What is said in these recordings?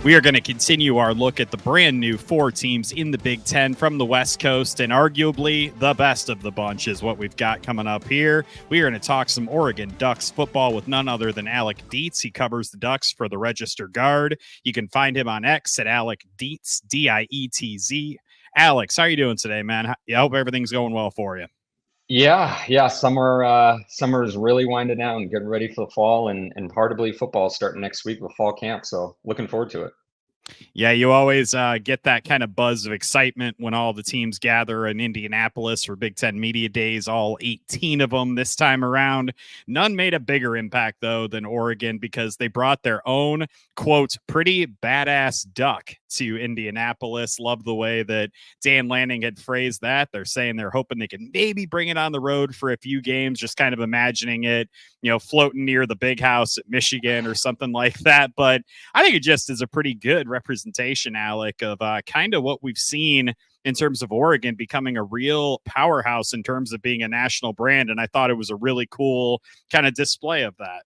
We are going to continue our look at the brand new 4 teams in the Big Ten from the West Coast, and arguably the best of the bunch is what we've got coming up here. We are going to talk some Oregon Ducks football with none other than Alec Dietz. He covers the Ducks for the Register Guard. You can find him on X at Alec Dietz, Dietz. Alex, how are you doing today, man? I hope everything's going well for you. Yeah. Summer is really winding down, getting ready for the fall, and heartedly football starting next week with fall camp. So looking forward to it. Yeah, you always get that kind of buzz of excitement when all the teams gather in Indianapolis for Big Ten Media Days, all 18 of them this time around. None made a bigger impact, though, than Oregon because they brought their own, quote, pretty badass duck to Indianapolis. Love the way that Dan Lanning had phrased that. They're saying they're hoping they can maybe bring it on the road for a few games, just kind of imagining it, floating near the big house at Michigan or something like that. But I think it just is a pretty good representation, Alec, of kind of what we've seen in terms of Oregon becoming a real powerhouse in terms of being a national brand. And I thought it was a really cool kind of display of that.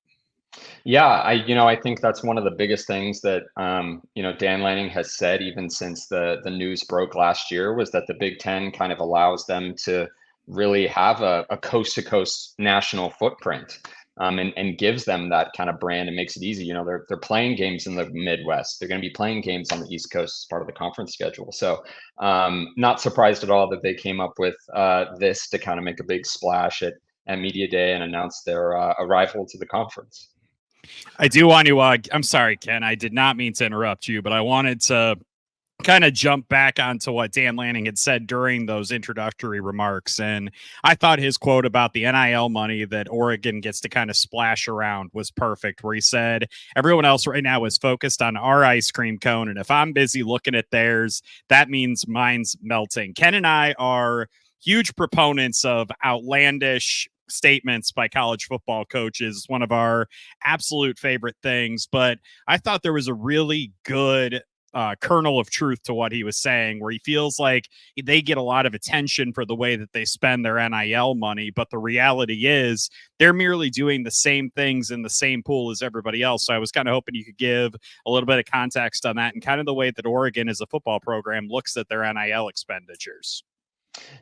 Yeah, I think that's one of the biggest things that Dan Lanning has said even since the news broke last year was that the Big Ten kind of allows them to really have a coast to coast national footprint. And gives them that kind of brand and makes it easy. They're playing games in the Midwest. They're going to be playing games on the East Coast as part of the conference schedule. So not surprised at all that they came up with this to kind of make a big splash at Media Day and announce their arrival to the conference. I do want to, I'm sorry, Ken, I did not mean to interrupt you, but I wanted to kind of jump back onto what Dan Lanning had said during those introductory remarks. And I thought his quote about the NIL money that Oregon gets to kind of splash around was perfect, where he said, everyone else right now is focused on our ice cream cone. And if I'm busy looking at theirs, that means mine's melting. Ken and I are huge proponents of outlandish statements by college football coaches, one of our absolute favorite things. But I thought there was a really good kernel of truth to what he was saying, where he feels like they get a lot of attention for the way that they spend their NIL money. But the reality is they're merely doing the same things in the same pool as everybody else. So I was kind of hoping you could give a little bit of context on that and kind of the way that Oregon as a football program looks at their NIL expenditures.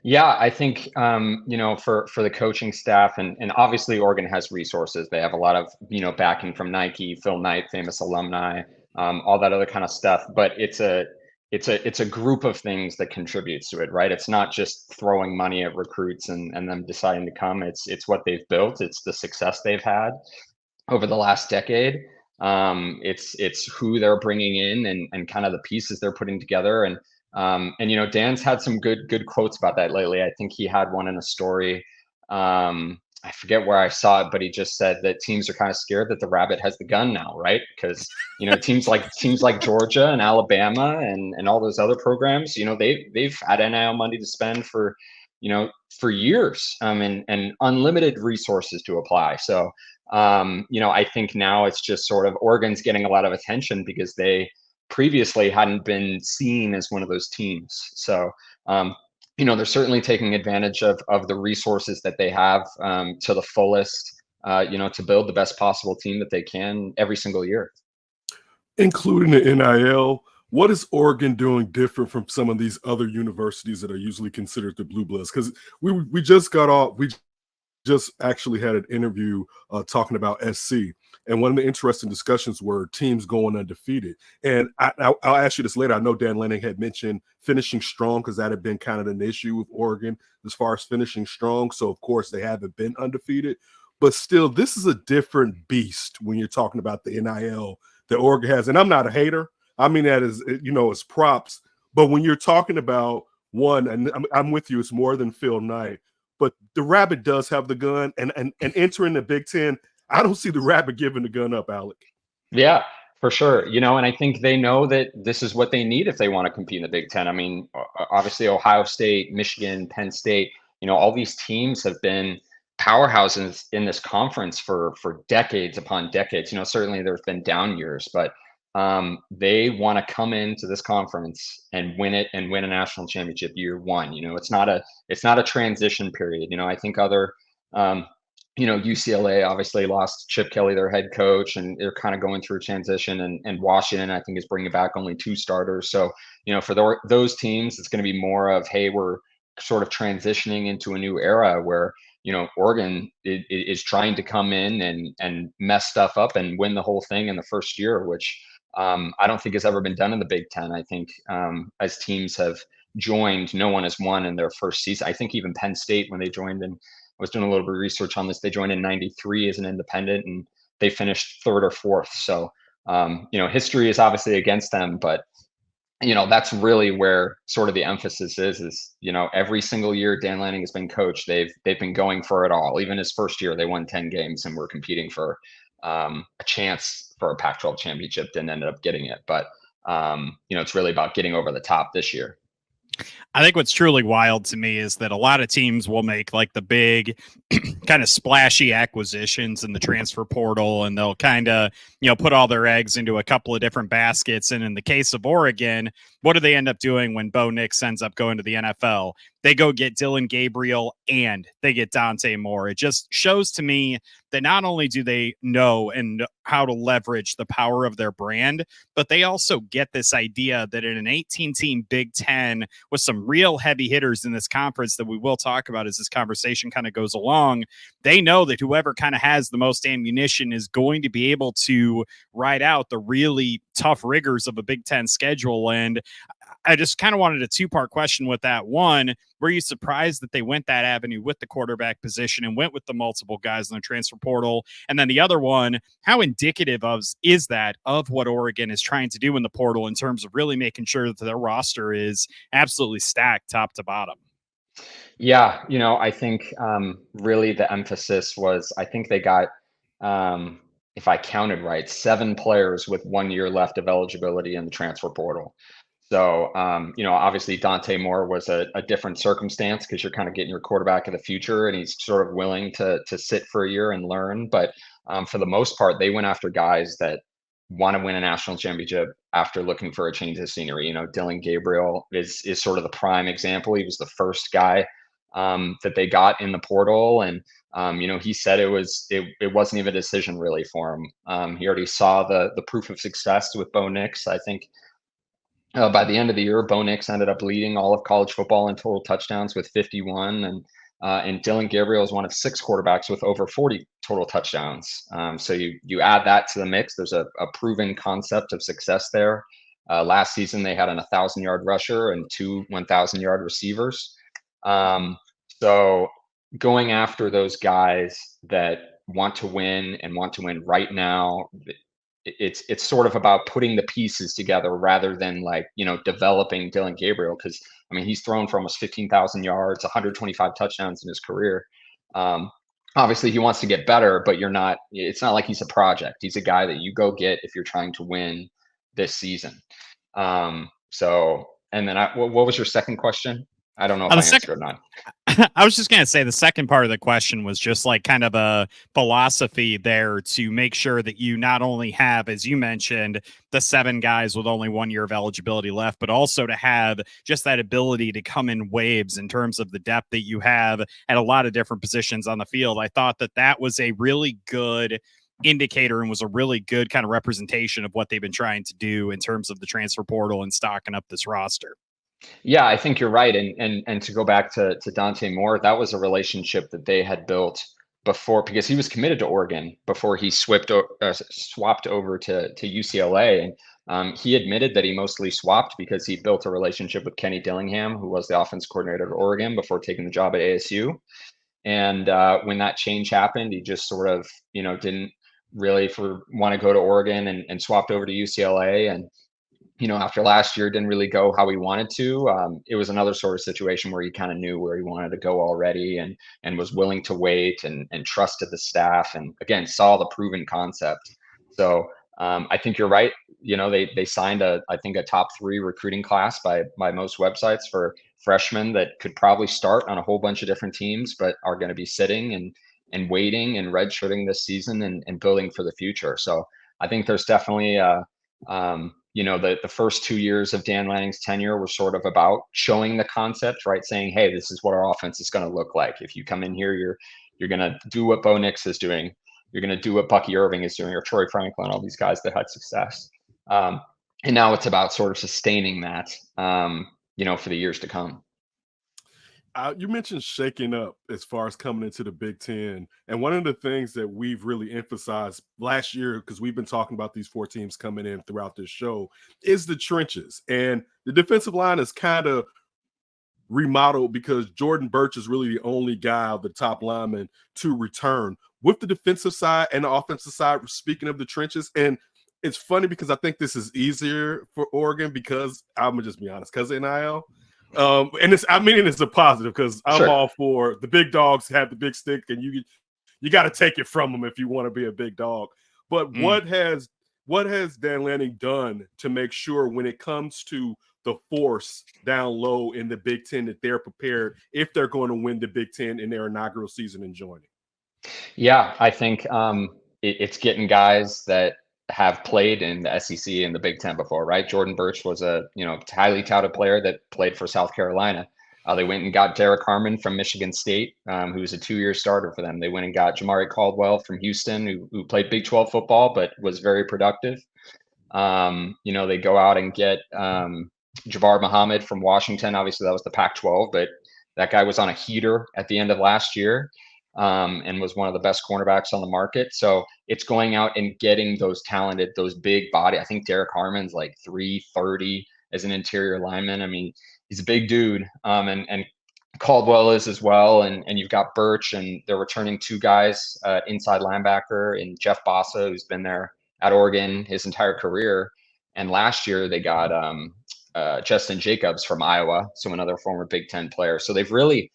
Yeah, I think, for the coaching staff and obviously Oregon has resources. They have a lot of, backing from Nike, Phil Knight, famous alumni, all that other kind of stuff. But it's a group of things that contributes to it, right? It's not just throwing money at recruits and them deciding to come. It's what they've built. It's the success they've had over the last decade. It's who they're bringing in and kind of the pieces they're putting together. And Dan's had some good quotes about that lately. I think he had one in a story. I forget where I saw it, but he just said that teams are kind of scared that the rabbit has the gun now, right? Because teams like Georgia and Alabama and all those other programs, they've had NIL money to spend for years, and unlimited resources to apply. So I think now it's just sort of Oregon's getting a lot of attention because they previously hadn't been seen as one of those teams. So they're certainly taking advantage of the resources that they have to the fullest, to build the best possible team that they can every single year. Including the NIL, what is Oregon doing different from some of these other universities that are usually considered the blue bloods? Because we just got off, we just actually had an interview talking about SC. And one of the interesting discussions were teams going undefeated. And I'll ask you this later. I know Dan Lanning had mentioned finishing strong because that had been kind of an issue with Oregon as far as finishing strong. So, of course, they haven't been undefeated. But still, this is a different beast when you're talking about the NIL that Oregon has. And I'm not a hater. I mean that as, as props. But when you're talking about one, and I'm with you, it's more than Phil Knight. But the Rabbit does have the gun. And entering the Big Ten, I don't see the Rabbit giving the gun up, Alec. Yeah, for sure. And I think they know that this is what they need if they want to compete in the Big Ten. I mean, obviously Ohio State, Michigan, Penn State, all these teams have been powerhouses in this conference for decades upon decades. Certainly there's been down years, but they want to come into this conference and win it and win a national championship year one. It's not a transition period. I think other UCLA obviously lost Chip Kelly, their head coach, and they're kind of going through a transition. And Washington, I think, is bringing back only 2 starters. So, for those teams, it's going to be more of, hey, we're sort of transitioning into a new era where, Oregon is trying to come in and mess stuff up and win the whole thing in the first year, which I don't think has ever been done in the Big Ten. I think as teams have joined, no one has won in their first season. I think even Penn State, when they joined in, I was doing a little bit of research on this. They joined in '93 as an independent, and they finished 3rd or 4th. So, history is obviously against them, but that's really where sort of the emphasis is, every single year Dan Lanning has been coach, they've been going for it all. Even his first year, they won 10 games and were competing for a chance for a Pac-12 championship, didn't end up getting it. But, it's really about getting over the top this year. I think what's truly wild to me is that a lot of teams will make like the big kind of splashy acquisitions in the transfer portal, and they'll kind of, put all their eggs into a couple of different baskets. And in the case of Oregon, what do they end up doing when Bo Nix ends up going to the NFL? They go get Dillon Gabriel and they get Dante Moore. It just shows to me that not only do they know and how to leverage the power of their brand, but they also get this idea that in an 18-team Big Ten with some real heavy hitters in this conference that we will talk about as this conversation kind of goes along, they know that whoever kind of has the most ammunition is going to be able to ride out the really tough rigors of a Big Ten schedule. And I just kind of wanted a 2-part question with that. One, were you surprised that they went that avenue with the quarterback position and went with the multiple guys in the transfer portal? And then the other one, how indicative is that of what Oregon is trying to do in the portal in terms of really making sure that their roster is absolutely stacked top to bottom? Yeah, I think really the emphasis was, I think they got, if I counted right, 7 players with 1 year left of eligibility in the transfer portal. So, obviously Dante Moore was a different circumstance because you're kind of getting your quarterback of the future, and he's sort of willing to sit for a year and learn. But for the most part, they went after guys that want to win a national championship after looking for a change of scenery. Dillon Gabriel is sort of the prime example. He was the first guy that they got in the portal, and he said it wasn't even a decision really for him. He already saw the proof of success with Bo Nix. I think by the end of the year, Bo Nix ended up leading all of college football in total touchdowns with 51, and Dillon Gabriel is one of 6 quarterbacks with over 40 total touchdowns. So you add that to the mix. There's a proven concept of success there. Last season, they had an 1,000-yard rusher and 2 1,000-yard receivers. So going after those guys that want to win and want to win right now, it's sort of about putting the pieces together rather than developing Dillon Gabriel, because he's thrown for almost 15,000 yards, 125 touchdowns in his career. Obviously he wants to get better, but it's not like he's a project. He's a guy that you go get if you're trying to win this season. So, and then what was your second question? I don't know if I answered or not. I was just going to say the second part of the question was just like kind of a philosophy there to make sure that you not only have, as you mentioned, the 7 guys with only 1 year of eligibility left, but also to have just that ability to come in waves in terms of the depth that you have at a lot of different positions on the field. I thought that was a really good indicator and was a really good kind of representation of what they've been trying to do in terms of the transfer portal and stocking up this roster. Yeah, I think you're right. And to go back to Dante Moore, that was a relationship that they had built before, because he was committed to Oregon before he swapped over to UCLA. And he admitted that he mostly swapped because he built a relationship with Kenny Dillingham, who was the offense coordinator at Oregon before taking the job at ASU. And when that change happened, he just sort of, didn't really want to go to Oregon and swapped over to UCLA. And after last year, didn't really go how he wanted to. It was another sort of situation where he kind of knew where he wanted to go already, and was willing to wait and trusted the staff, and again saw the proven concept. So I think you're right. They signed I think a top 3 recruiting class by most websites for freshmen that could probably start on a whole bunch of different teams, but are going to be sitting and waiting and redshirting this season and building for the future. So I think there's definitely the first 2 years of Dan Lanning's tenure were sort of about showing the concept, right? Saying, hey, this is what our offense is going to look like. If you come in here, You're going to do what Bo Nix is doing. You're going to do what Bucky Irving is doing, or Troy Franklin, all these guys that had success. And now it's about sort of sustaining that, for the years to come. You mentioned shaking up as far as coming into the Big Ten. And one of the things that we've really emphasized last year, because we've been talking about these 4 teams coming in throughout this show, is the trenches. And the defensive line is kind of remodeled because Jordan Birch is really the only guy of the top lineman to return. With the defensive side and the offensive side, speaking of the trenches, and it's funny because I think this is easier for Oregon because I'm gonna just be honest, because of NIL. And it's a positive because I'm all for the big dogs have the big stick, and you got to take it from them if you want to be a big dog. But what has Dan Lanning done to make sure when it comes to the force down low in the Big Ten that they're prepared if they're going to win the Big Ten in their inaugural season and joining? Yeah, I think it's getting guys that have played in the SEC and the Big Ten before, right? Jordan Birch was a highly touted player that played for South Carolina. They went and got Derek Harmon from Michigan State, who was a 2-year starter for them. They went and got Jamari Caldwell from Houston, who played Big 12 football but was very productive. They go out and get Jabbar Muhammad from Washington. Obviously, that was the Pac-12, but that guy was on a heater at the end of last year. And was one of the best cornerbacks on the market. So it's going out and getting those talented, those big body. I think Derek Harmon's like 330 as an interior lineman. I mean, he's a big dude. And Caldwell is as well. And you've got Birch, and they're returning 2 guys, inside linebacker, and Jeff Bossa, who's been there at Oregon his entire career. And last year they got Justin Jacobs from Iowa, so another former Big Ten player. So they've really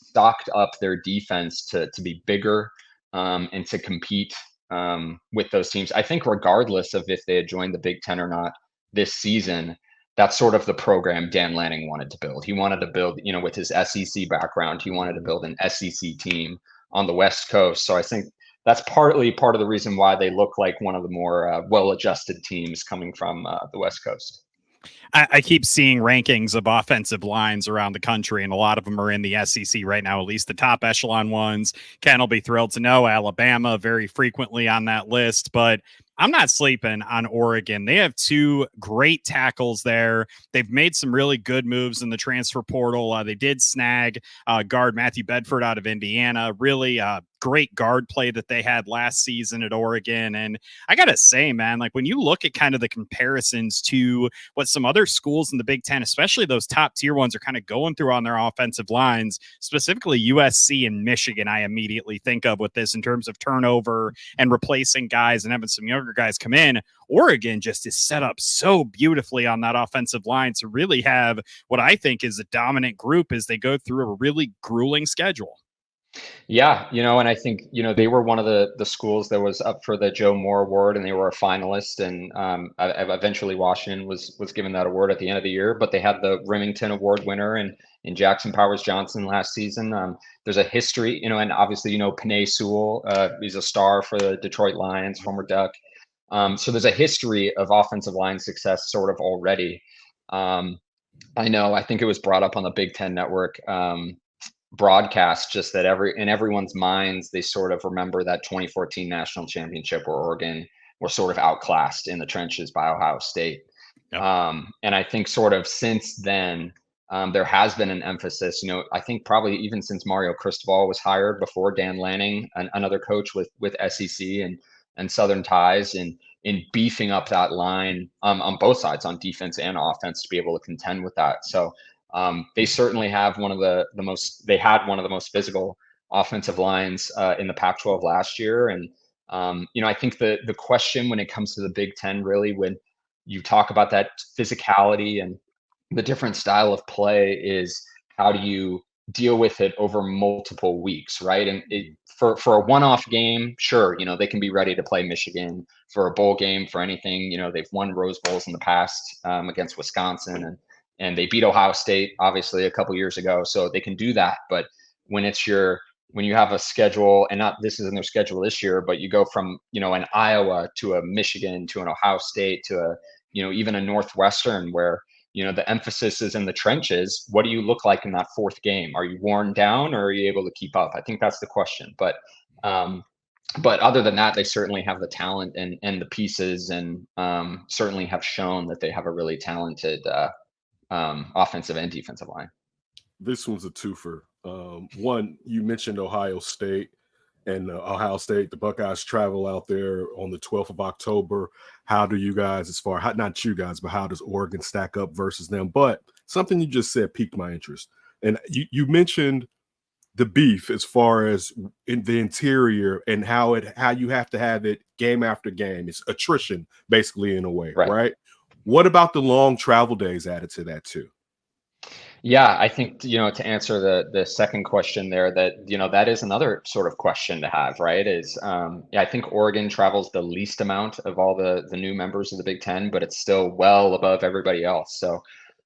stocked up their defense to be bigger and to compete with those teams. I think regardless of if they had joined the Big Ten or not this season, that's sort of the program Dan Lanning wanted to build. He wanted to build, with his SEC background, he wanted to build an SEC team on the West Coast. So I think that's partly part of the reason why they look like one of the more well-adjusted teams coming from the West Coast. I keep seeing rankings of offensive lines around the country, and a lot of them are in the SEC right now, at least the top echelon ones. Ken will be thrilled to know Alabama very frequently on that list, but I'm not sleeping on Oregon. They have 2 great tackles there. They've made some really good moves in the transfer portal. They did snag guard Matthew Bedford out of Indiana. Really great guard play that they had last season at Oregon. And I got to say, man, like when you look at kind of the comparisons to what some other schools in the Big Ten, especially those top tier ones, are kind of going through on their offensive lines, specifically USC and Michigan, I immediately think of with this in terms of turnover and replacing guys and having some younger guys come in. Oregon just is set up so beautifully on that offensive line to really have what I think is a dominant group as they go through a really grueling schedule. Yeah, and I think, they were one of the schools that was up for the Joe Moore Award, and they were a finalist. And eventually Washington was given that award at the end of the year, but they had the Remington Award winner in Jackson Powers Johnson last season. There's a history, and obviously, Penei Sewell, he's a star for the Detroit Lions, former Duck. So there's a history of offensive line success sort of already. I think it was brought up on the Big Ten Network broadcast, just that in everyone's minds, they sort of remember that 2014 national championship where Oregon were sort of outclassed in the trenches by Ohio State. Yep. And I think sort of since then, there has been an emphasis, I think probably even since Mario Cristobal was hired before Dan Lanning, another coach with SEC and Southern ties, and in beefing up that line on both sides, on defense and offense, to be able to contend with that. So they certainly have one of the most physical offensive lines in the Pac-12 last year. And, I think the question when it comes to the Big Ten, really, when you talk about that physicality and the different style of play, is how do you deal with it over multiple weeks, right? And for a one-off game, sure, they can be ready to play Michigan. For a bowl game, for anything, they've won Rose Bowls in the past against Wisconsin, and they beat Ohio State, obviously, a couple years ago. So they can do that. But when you have a schedule, and this isn't their schedule this year, but you go from, an Iowa to a Michigan to an Ohio State to a, even a Northwestern, where, the emphasis is in the trenches. What do you look like in that fourth game? Are you worn down, or are you able to keep up? I think that's the question. But other than that, they certainly have the talent and the pieces, and certainly have shown that they have a really talented offensive and defensive line. This one's a twofer. One, you mentioned Ohio State, and the Buckeyes travel out there on the 12th of October. How do you guys, not you guys, but how does Oregon stack up versus them? But something you just said piqued my interest. And you mentioned the beef as far as in the interior and how you have to have it game after game. It's attrition, basically, in a way, right? What about the long travel days added to that too? Yeah, I think, to answer the second question there, that, that is another sort of question to have, right? I think Oregon travels the least amount of all the new members of the Big Ten, but it's still well above everybody else. So,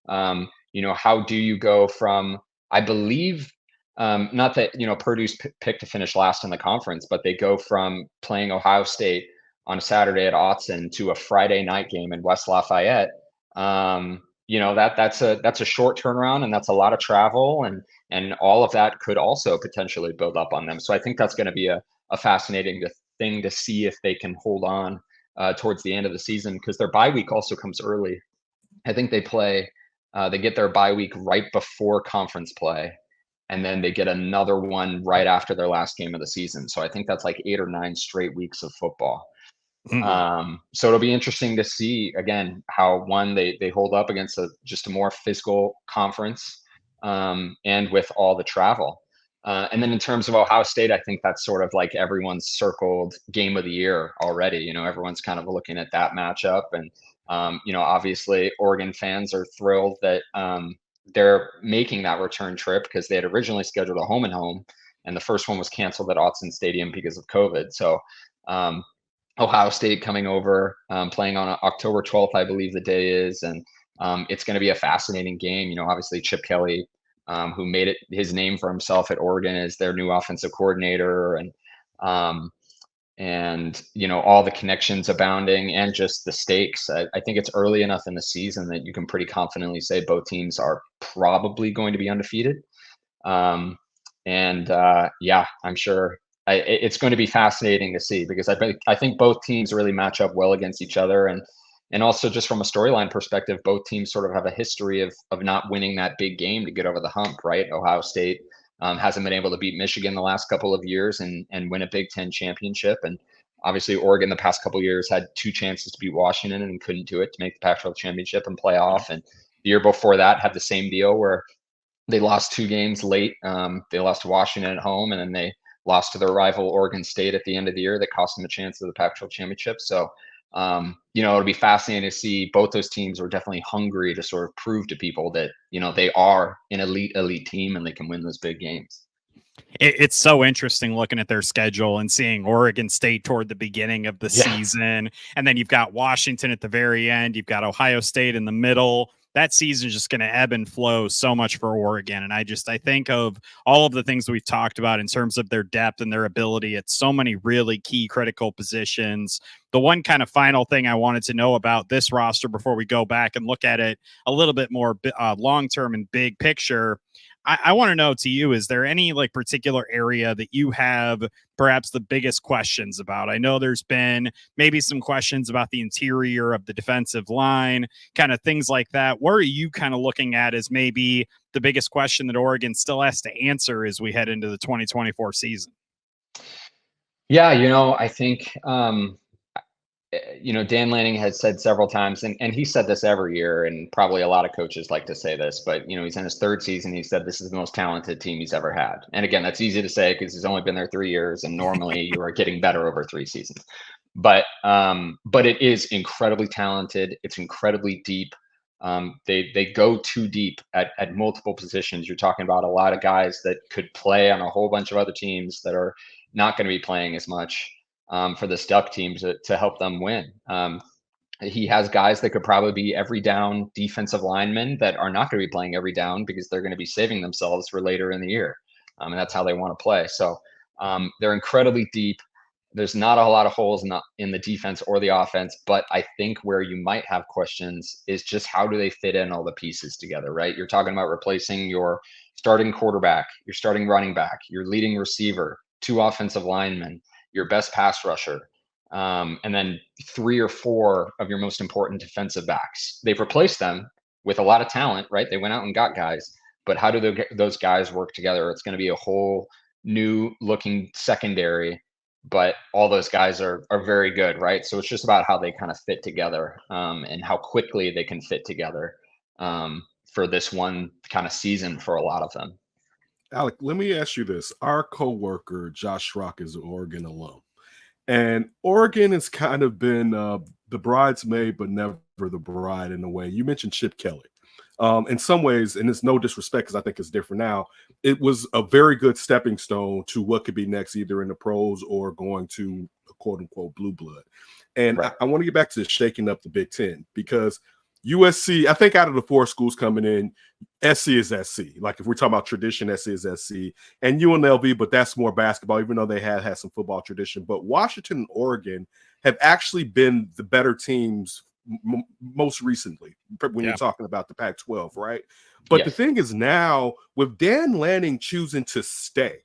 how do you go from, I believe, not that, Purdue's picked to finish last in the conference, but they go from playing Ohio State on a Saturday at Autzen to a Friday night game in West Lafayette. That's a short turnaround, and that's a lot of travel, and all of that could also potentially build up on them. So I think that's going to be a fascinating thing to see if they can hold on towards the end of the season, because their bye week also comes early. I think they get their bye week right before conference play, and then they get another one right after their last game of the season. So I think that's like 8 or 9 straight weeks of football. So it'll be interesting to see again how they hold up against just a more physical conference, and with all the travel. And then in terms of Ohio State, I think that's sort of like everyone's circled game of the year already. Everyone's kind of looking at that matchup, and obviously Oregon fans are thrilled that they're making that return trip, because they had originally scheduled a home and home, and the first one was canceled at Autzen Stadium because of COVID. So Ohio State coming over, playing on October 12th, I believe the day is, and it's going to be a fascinating game. Obviously Chip Kelly, who made it his name for himself at Oregon, is their new offensive coordinator, and all the connections abounding, and just the stakes. I think it's early enough in the season that you can pretty confidently say both teams are probably going to be undefeated. I'm sure it's going to be fascinating to see, because I think both teams really match up well against each other, and also just from a storyline perspective, both teams sort of have a history of not winning that big game to get over the hump, right? Ohio State hasn't been able to beat Michigan the last couple of years and win a Big Ten championship, and obviously Oregon the past couple of years had 2 chances to beat Washington and couldn't do it to make the Pac-12 championship and playoff, and the year before that had the same deal where they lost 2 games late. They lost to Washington at home, and then they lost to their rival Oregon State at the end of the year that cost them a chance at the Pac-12 championship. So, it'll be fascinating to see. Both those teams are definitely hungry to sort of prove to people that, they are an elite team and they can win those big games. It's so interesting looking at their schedule and seeing Oregon State toward the beginning of the season. And then you've got Washington at the very end. You've got Ohio State in the middle. That season is just going to ebb and flow so much for Oregon. And I think of all of the things we've talked about in terms of their depth and their ability at so many really key critical positions. The one kind of final thing I wanted to know about this roster before we go back and look at it a little bit more long-term and big picture, I want to know to you, is there any particular area that you have perhaps the biggest questions about? I know there's been maybe some questions about the interior of the defensive line, kind of things like that. What are you kind of looking at as maybe the biggest question that Oregon still has to answer as we head into the 2024 season? Yeah, I think, Dan Lanning has said several times, and he said this every year, and probably a lot of coaches like to say this, but, he's in his 3rd season. He said this is the most talented team he's ever had. And again, that's easy to say because he's only been there 3 years, and normally you are getting better over 3 seasons. But it is incredibly talented. It's incredibly deep. They go too deep at multiple positions. You're talking about a lot of guys that could play on a whole bunch of other teams that are not going to be playing as much for this Duck team to help them win. He has guys that could probably be every down defensive linemen that are not going to be playing every down because they're going to be saving themselves for later in the year. And that's how they want to play. So they're incredibly deep. There's not a lot of holes in the defense or the offense, but I think where you might have questions is just how do they fit in all the pieces together, right? You're talking about replacing your starting quarterback, your starting running back, your leading receiver, 2 offensive linemen, your best pass rusher, and then 3 or 4 of your most important defensive backs. They've replaced them with a lot of talent, right? They went out and got guys, but how do those guys work together? It's going to be a whole new looking secondary, but all those guys are very good, right? So it's just about how they kind of fit together, and how quickly they can fit together, for this one kind of season for a lot of them. Alec, let me ask you this. Our coworker, Josh Schrock, is an Oregon alum. And Oregon has kind of been the bridesmaid, but never the bride in a way. You mentioned Chip Kelly. In some ways, and it's no disrespect because I think it's different now, it was a very good stepping stone to what could be next, either in the pros or going to a quote unquote blue blood. And Right. I want to get back to shaking up the Big Ten because USC, I think out of the 4 schools coming in, SC is SC. Like if we're talking about tradition, SC is SC, and UNLV, but that's more basketball, even though they had some football tradition. But Washington and Oregon have actually been the better teams most recently when you're talking about the Pac-12, right? But Yes. the thing is now with Dan Lanning choosing to stay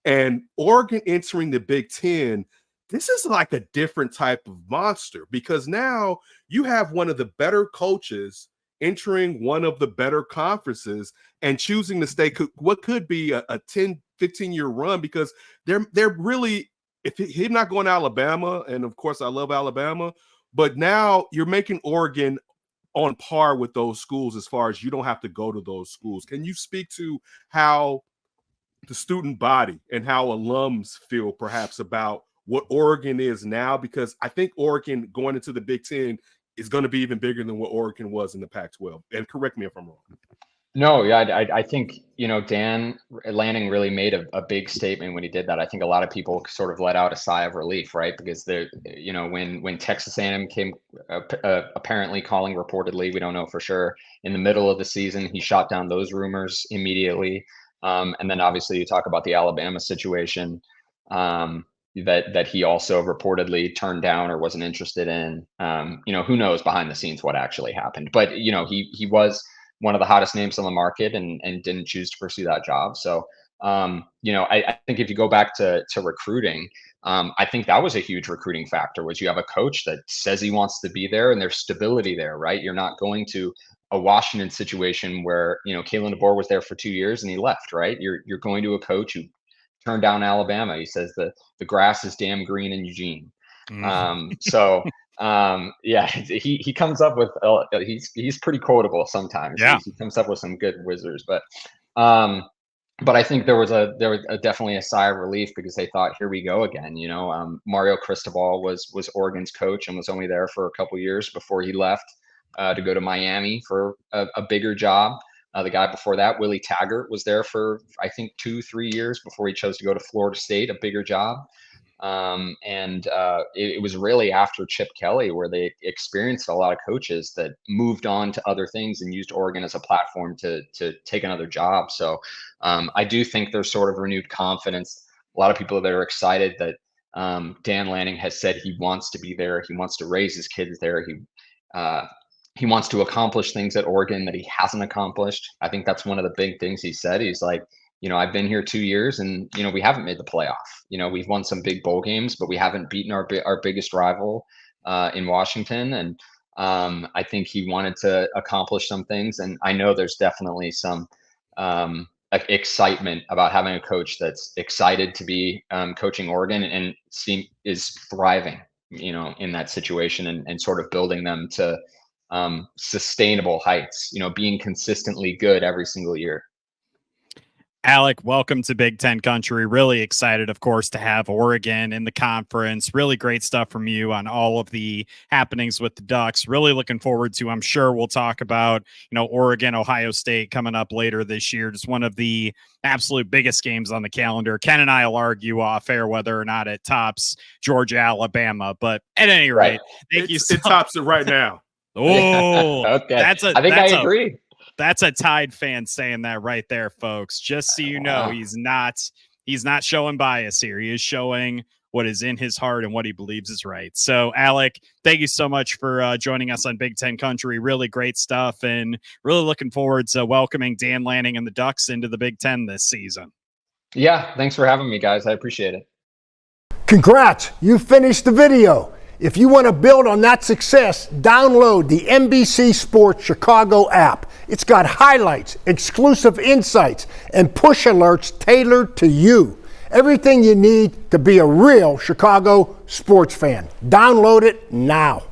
and Oregon entering the Big Ten, this is like a different type of monster because now you have one of the better coaches entering one of the better conferences and choosing to stay what could be a 10, 15-year run because they're really, if him not going to Alabama, and of course I love Alabama, but now you're making Oregon on par with those schools as far as you don't have to go to those schools. Can you speak to how the student body and how alums feel perhaps about what Oregon is now? Because I think Oregon going into the Big Ten is going to be even bigger than what Oregon was in the Pac-12. And correct me if I'm wrong. No, yeah, I think, Dan Lanning really made a big statement when he did that. I think a lot of people sort of let out a sigh of relief, right? Because when Texas A&M came apparently calling reportedly, we don't know for sure, in the middle of the season, he shot down those rumors immediately. And then obviously you talk about the Alabama situation, that he also reportedly turned down or wasn't interested in. Who knows behind the scenes what actually happened, but he was one of the hottest names on the market and didn't choose to pursue that job. So, I think if you go back to recruiting, I think that was a huge recruiting factor was you have a coach that says he wants to be there and there's stability there, right? You're not going to a Washington situation where, Kalen DeBoer was there for 2 years and he left, right? You're going to a coach who turned down Alabama. He says the grass is damn green in Eugene. Yeah, he comes up with he's pretty quotable sometimes. Yeah. He comes up with some good whizzers, but I think there was definitely a sigh of relief because they thought, here we go again. Mario Cristobal was Oregon's coach and was only there for a couple years before he left to go to Miami for a bigger job. The guy before that, Willie Taggart, was there for I think 2-3 years before he chose to go to Florida State, a bigger job. It was really after Chip Kelly where they experienced a lot of coaches that moved on to other things and used Oregon as a platform to take another job. So I do think there's sort of renewed confidence. A lot of people that are excited that Dan Lanning has said he wants to be there. He wants to raise his kids there. He wants to accomplish things at Oregon that he hasn't accomplished. I think that's one of the big things he said. He's like, I've been here 2 years and, we haven't made the playoff. We've won some big bowl games, but we haven't beaten our biggest rival in Washington. And I think he wanted to accomplish some things. And I know there's definitely some excitement about having a coach that's excited to be coaching Oregon and is thriving, in that situation and sort of building them to sustainable heights, being consistently good every single year. Alec, welcome to Big Ten country. Really excited, of course, to have Oregon in the conference. Really great stuff from you on all of the happenings with the Ducks. Really looking forward to, I'm sure we'll talk about, Oregon, Ohio State coming up later this year. Just one of the absolute biggest games on the calendar. Ken and I will argue off air whether or not it tops Georgia, Alabama. But at any rate, thank you. It tops it right now. Oh, okay. I agree. That's a Tide fan saying that right there, folks. Just so you know, he's not showing bias here. He is showing what is in his heart and what he believes is right. So, Alec, thank you so much for joining us on Big Ten Country. Really great stuff, and really looking forward to welcoming Dan Lanning and the Ducks into the Big Ten this season. Yeah, thanks for having me, guys. I appreciate it. Congrats, you finished the video. If you want to build on that success, download the NBC Sports Chicago app. It's got highlights, exclusive insights, and push alerts tailored to you. Everything you need to be a real Chicago sports fan. Download it now.